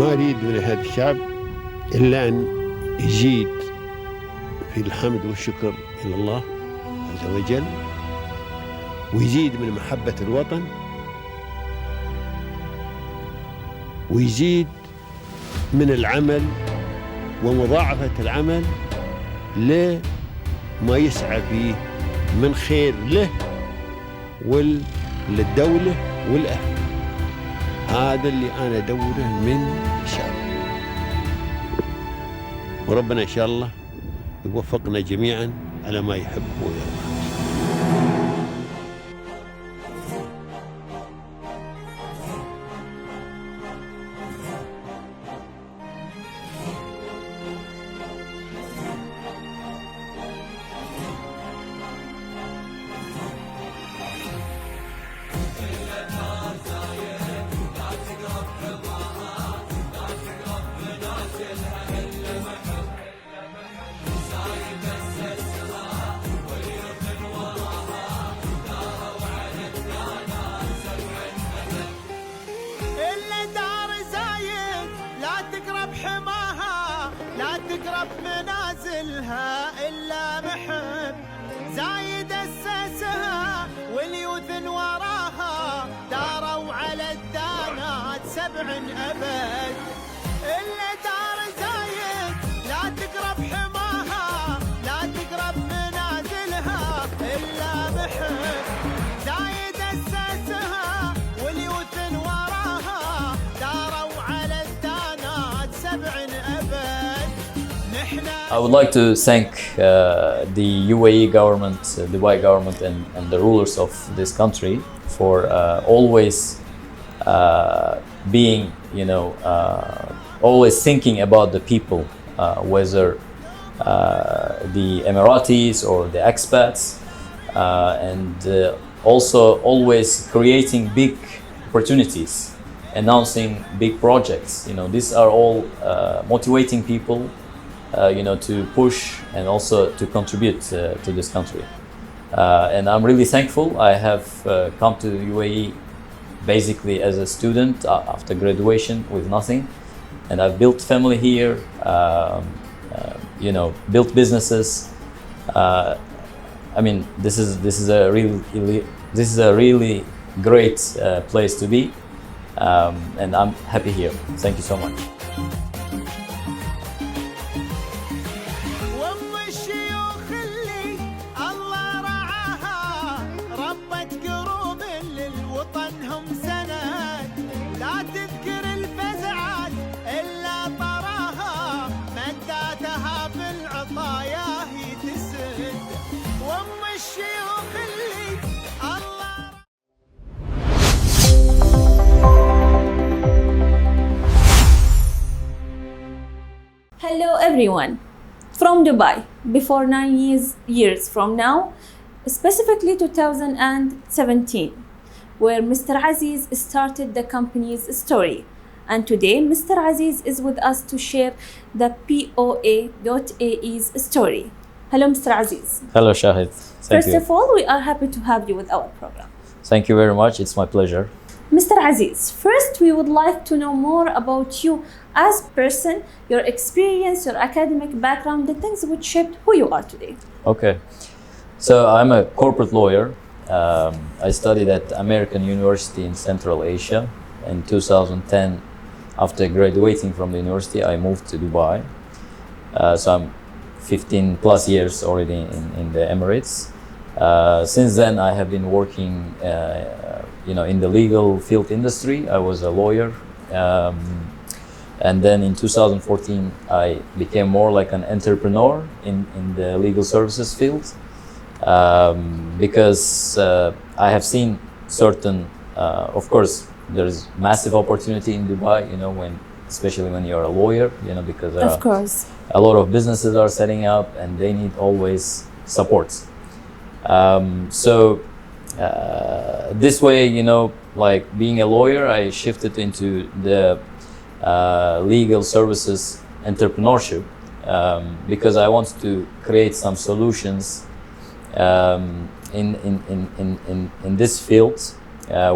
ما أريد من هذا الشعب إلا أن يزيد في الحمد والشكر إلى الله عز وجل، ويزيد من محبة الوطن، ويزيد من العمل ومضاعفة العمل لما يسعى فيه من خير له وللدولة والأهل. هذا اللي أنا أدوره من الشعب، وربنا إن شاء الله يوفقنا جميعا على ما يحب ويرضى. تقرب منازلها إلا محب زايد أسسها واليوث وراها داروا على الدانات 7 أبد. إلا دار زايد لا تقرب حماها لا تقرب منازلها إلا محب زايد أسسها واليوث وراها داروا على الدانات 7 أبد. I would like to thank the UAE government, Dubai government, and the rulers of this country for always being, always thinking about the people, whether the Emiratis or the expats, and also always creating big opportunities, announcing big projects. These are all motivating people. To push and also to contribute to this country. And I'm really thankful. I have come to UAE basically as a student after graduation with nothing. And I've built family here, built businesses. This is a really great place to be. And I'm happy here. Thank you so much. Hello everyone, from Dubai. Before 9 years from now, specifically 2017, where Mr. Aziz started the company's story. And today, Mr. Aziz is with us to share the POA.AE's story. Hello, Mr. Aziz. Hello, Shahid. Thank you. First of all, we are happy to have you with our program. Thank you very much. It's my pleasure. Mr. Aziz, first we would like to know more about you as a person, your experience, your academic background, the things which shaped who you are today. Okay. So I'm a corporate lawyer. I studied at American University in Central Asia. In 2010, after graduating from the university, I moved to Dubai. So I'm 15 plus years already in the Emirates. Since then, I have been working in the legal field industry. I was a lawyer. And then in 2014, I became more like an entrepreneur in the legal services field. Because I have seen certain, of course, there's massive opportunity in Dubai, especially when you're a lawyer, because of course, a lot of businesses are setting up and they need always support. This way, like being a lawyer, I shifted into the legal services entrepreneurship because I wanted to create some solutions in this field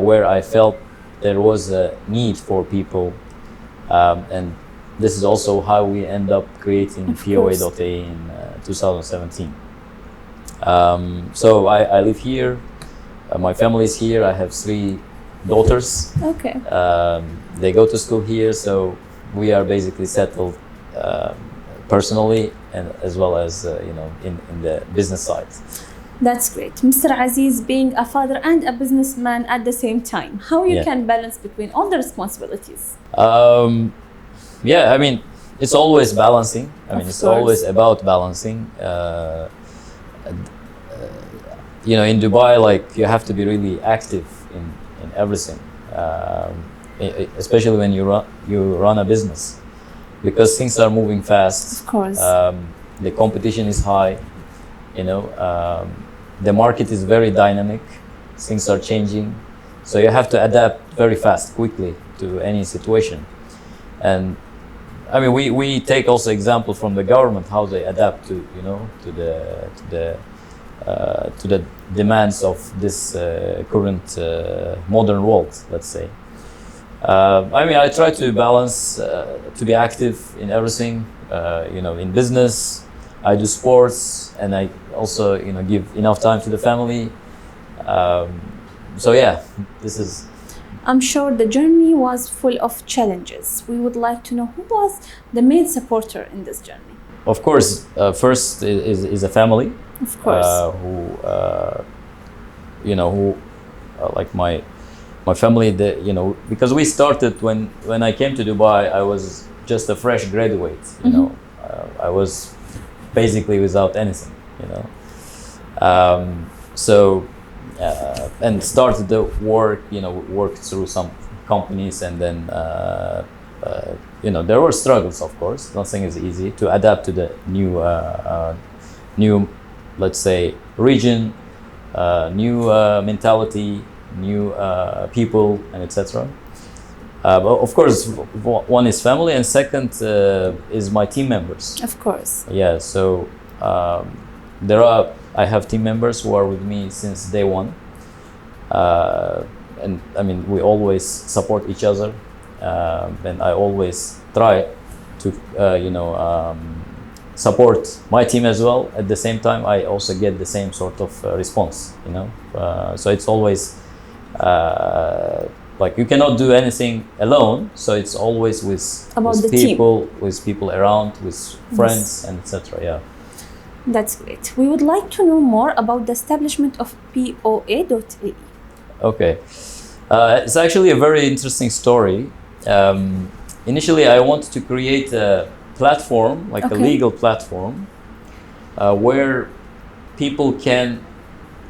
where I felt there was a need for people And this is also how we end up creating Of course. POA.A in 2017. So I live here, my family is here, I have 3 daughters. Okay. They go to school here, so we are basically settled personally and as well as in the business side. That's great. Mr. Aziz, being a father and a businessman at the same time, how you Yeah. can balance between all the responsibilities? Yeah, I mean, it's always balancing. I mean, Of it's course. always about balancing. In Dubai, like you have to be really active in everything, especially when you run a business, because things are moving fast. Of course. The competition is high. The market is very dynamic. Things are changing, so you have to adapt very fast, quickly to any situation. And I mean, we take also example from the government how they adapt to the demands of this current modern world, let's say. I mean, I try to balance to be active in everything. In business, I do sports, and I also give enough time to the family. So yeah, this is. I'm sure the journey was full of challenges. We would like to know who was the main supporter in this journey. Of course, first is a family. Of course. Like my family, because we started when I came to Dubai, I was just a fresh graduate. I was basically without anything. And started the work. Worked through some companies, and then there were struggles. Of course, nothing is easy to adapt to the new, let's say, region, new mentality, new people, and etc. But of course, one is family, and second is my team members. Of course. Yeah, so I have team members who are with me since day one, and I mean, we always support each other, and I always try to support my team as well. At the same time, I also get the same sort of response. So it's always like you cannot do anything alone. So it's always with people around, with friends, and etc. Yeah. That's great. We would like to know more about the establishment of POA.A. Okay. It's actually a very interesting story. Initially, I wanted to create a platform, like a legal platform, where people can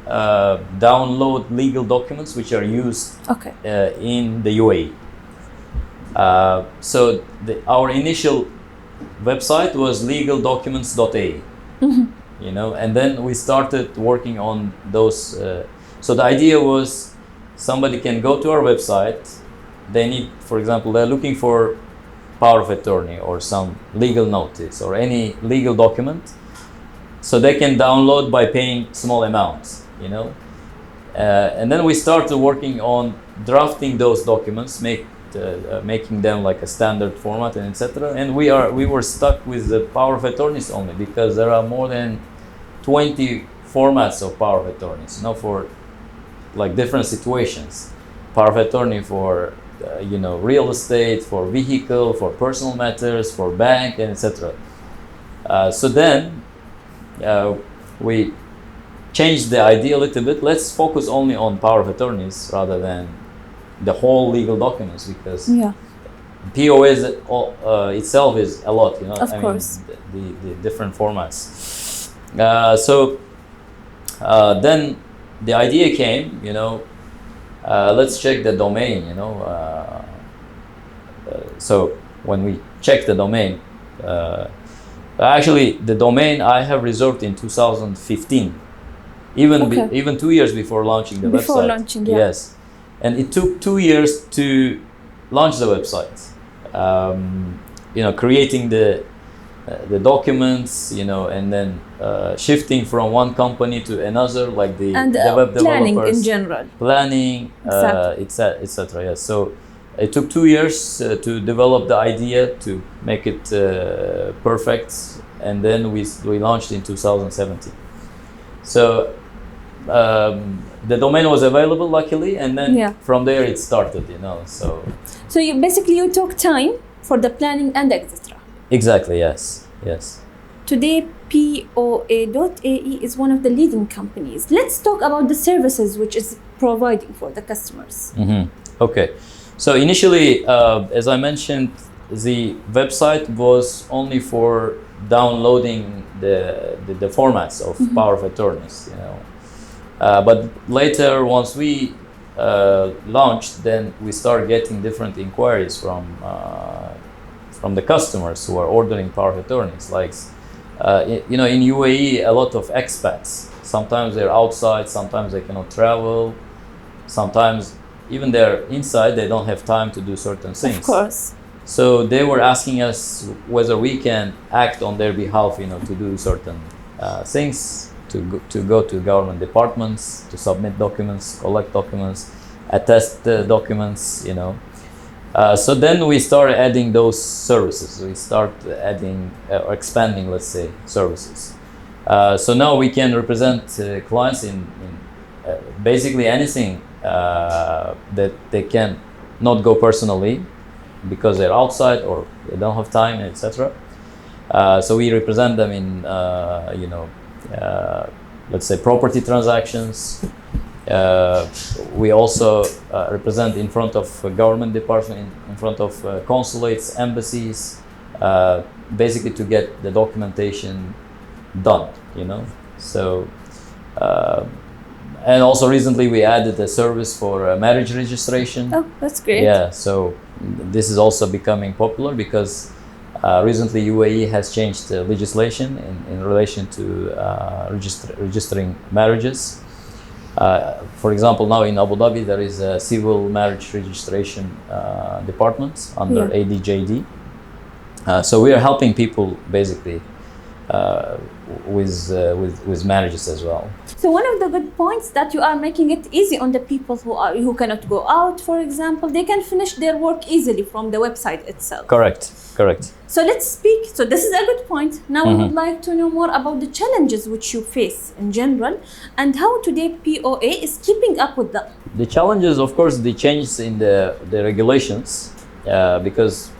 download legal documents which are used in the UAE. So our initial website was legaldocuments.a. And then we started working on those. So the idea was somebody can go to our website. They need, for example, they're looking for power of attorney or some legal notice or any legal document. So they can download by paying small amounts, and then we started working on drafting those documents, making them like a standard format and etc. And we were stuck with the power of attorneys only, because there are more than 20 formats of power of attorneys, for like different situations. Power of attorney for real estate, for vehicle, for personal matters, for bank, and etc. So then we changed the idea a little bit. Let's focus only on power of attorneys rather than the whole legal documents, because POA itself is a lot, Of course. The different formats. Then the idea came, let's check the domain, so when we checked the domain, actually the domain I have reserved in 2015, even 2 years before launching the website. Before launching, yeah. Yes. And it took 2 years to launch the website. Creating the documents, and then shifting from one company to another, like the and web planning developers, in general. planning, Exactly. etc. Yes. So It took 2 years to develop the idea, to make it perfect, and then we launched in 2017. So the domain was available, luckily, and then from there it started, you know. So you took time for the planning and etc. Exactly, yes. Today, POA.AE is one of the leading companies. Let's talk about the services which is providing for the customers. Okay, so initially, as I mentioned, the website was only for downloading the formats of power of attorneys, you know. But later, once we launched, then we started getting different inquiries from the customers who are ordering power of attorneys. Like, you know, in UAE, a lot of expats. Sometimes they're outside, sometimes they cannot travel, sometimes even they're inside, they don't have time to do certain things. Of course. So they were asking us whether we can act on their behalf, you know, to do certain things, to go to government departments, to submit documents, collect documents, attest documents, you know. So then we started adding those services. We start adding or expanding, let's say, services. So now we can represent clients in basically anything that they can not go personally because they're outside or they don't have time, etc. So we represent them in, you know, let's say property transactions. We also represent in front of government department, in front of consulates, embassies, basically to get the documentation done, you know. So, and also recently we added a service for marriage registration. Oh, that's great. Yeah, so this is also becoming popular because recently UAE has changed legislation in relation to registering marriages. For example, now in Abu Dhabi there is a civil marriage registration department under ADJD. So we are helping people basically with marriages as well. So one of the good points that you are making it easy on the people who cannot go out, for example, they can finish their work easily from the website itself. Correct. So let's speak. So this is a good point. Now we would like to know more about the challenges which you face in general and how today POA is keeping up with them. The challenges, of course, the changes in the regulations because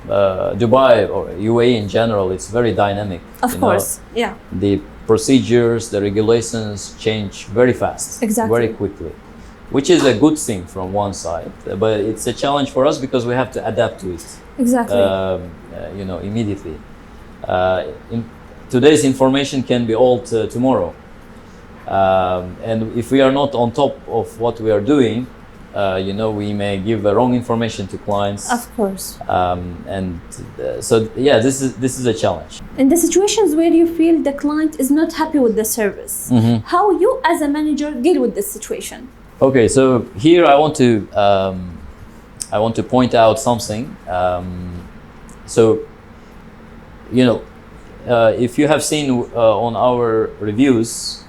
Dubai or UAE in general, it's very dynamic. Of course, yeah. The procedures, the regulations change very fast, very quickly, which is a good thing from one side, but it's a challenge for us because we have to adapt to it. Exactly. You know, immediately. Today's information can be old tomorrow, and if we are not on top of what we are doing, you know, we may give wrong information to clients. Of course. So yeah, this is a challenge. In the situations where you feel the client is not happy with the service, how you as a manager deal with this situation? Okay, so here I want to point out something. So, you know, if you have seen on our reviews,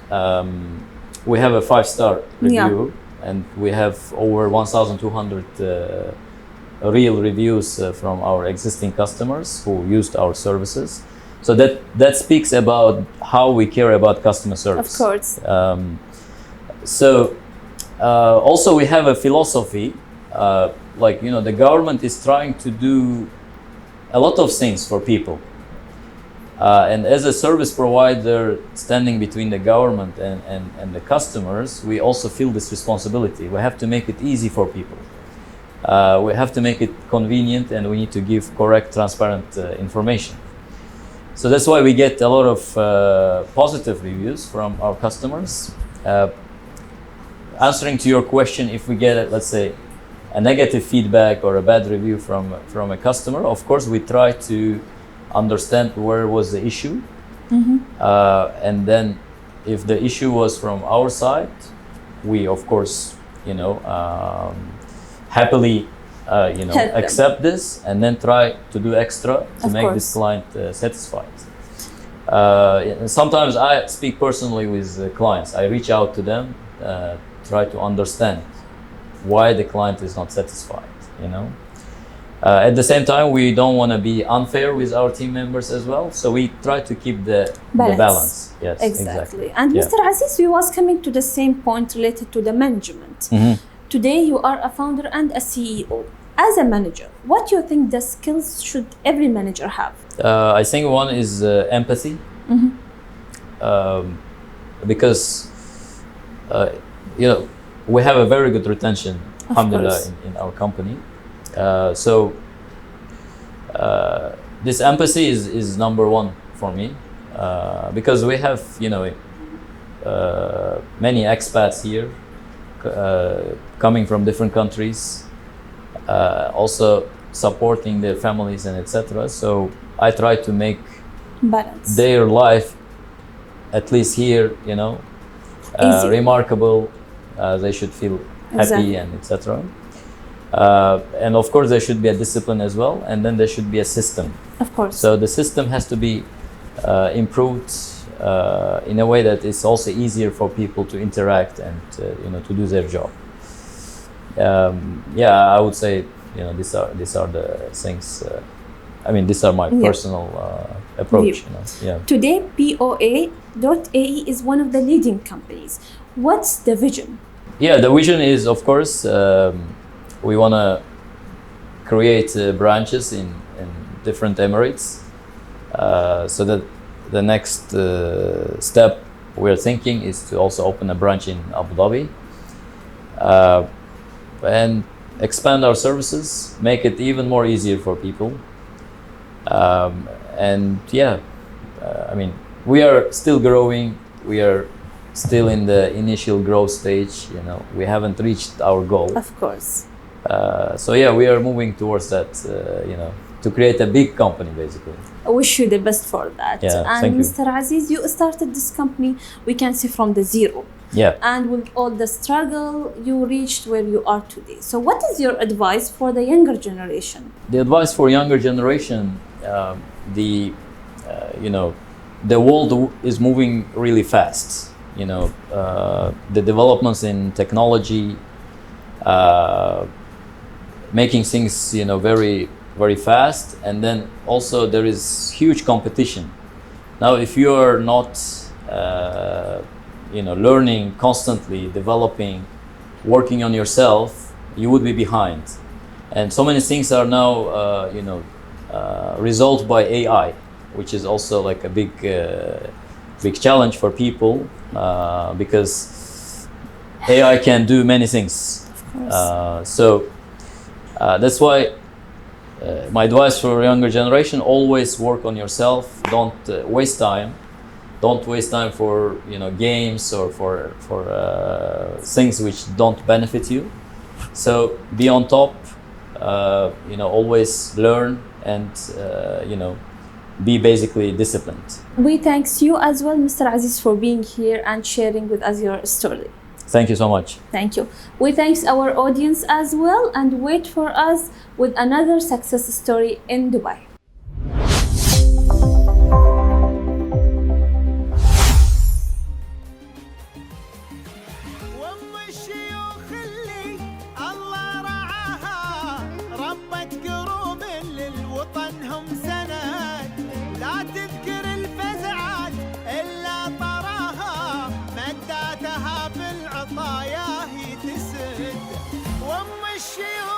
we have a 5-star review. And we have over 1,200 real reviews from our existing customers who used our services. So that speaks about how we care about customer service. Of course. Also we have a philosophy, like, you know, the government is trying to do a lot of things for people. And as a service provider standing between the government and the customers, we also feel this responsibility. We have to make it easy for people. We have to make it convenient, and we need to give correct, transparent information. So that's why we get a lot of positive reviews from our customers. Answering to your question, if we get, let's say, a negative feedback or a bad review from a customer, of course we try to understand where was the issue, and then if the issue was from our side, we of course, you know, happily you know, accept this and then try to do extra to make this client satisfied. And sometimes I speak personally with clients. I reach out to them, try to understand why the client is not satisfied, you know. At the same time, we don't want to be unfair with our team members as well, so we try to keep the balance. Yes, exactly. And Yeah. Mr. Aziz, we was coming to the same point related to the management. Mhm. Today, you are a founder and a CEO. As a manager, what do you think the skills should every manager have? I think one is empathy, because you know, we have a very good retention, alhamdulillah, course. in our company. So this empathy is number one for me, because we have, you know, many expats here, coming from different countries, also supporting their families and etc. So I try to make Balance. their life, at least here, you know, Easy. remarkable. They should feel happy Exactly. and etc. And of course, there should be a discipline as well, and then there should be a system. Of course. So the system has to be improved in a way that it's also easier for people to interact and you know, to do their job. Yeah, I would say, you know, these are the things. I mean, these are my personal approach. You know? Yeah. Today, POA.AE is one of the leading companies. What's the vision? Yeah, the vision is, of course, we want to create branches in different Emirates, so that the next step we're thinking is to also open a branch in Abu Dhabi, and expand our services, make it even more easier for people. And yeah, I mean, we are still growing. We are still in the initial growth stage. You know, we haven't reached our goal. Of course. So yeah, we are moving towards that. You know, to create a big company, basically. I wish you the best for that. Yeah, and thank you. Mr. Aziz, you started this company, we can see, from the zero. Yeah. And with all the struggle, you reached where you are today. So what is your advice for the younger generation? The advice for younger generation, you know, the world is moving really fast. You know, the developments in technology, making things, you know, very, very fast, and then also there is huge competition. Now, if you are not, you know, learning constantly, developing, working on yourself, you would be behind. And so many things are now, you know, resolved by AI, which is also like a big, big challenge for people, because AI can do many things. Of course. So that's why my advice for younger generation: always work on yourself. Don't waste time. Don't waste time for, you know, games or for things which don't benefit you. So be on top. You know, always learn and you know, be basically disciplined. We thanks you as well, Mr. Aziz, for being here and sharing with us your story. Thank you so much. Thank you. We thanks our audience as well, and wait for us with another success story in Dubai. وام الشيوخ اللي الله رعاها ربت قروب للوطن هم سند، لا تذكر الفزعات إلا طراها مداتها بالعطايا هي تسد. وام الشيوخ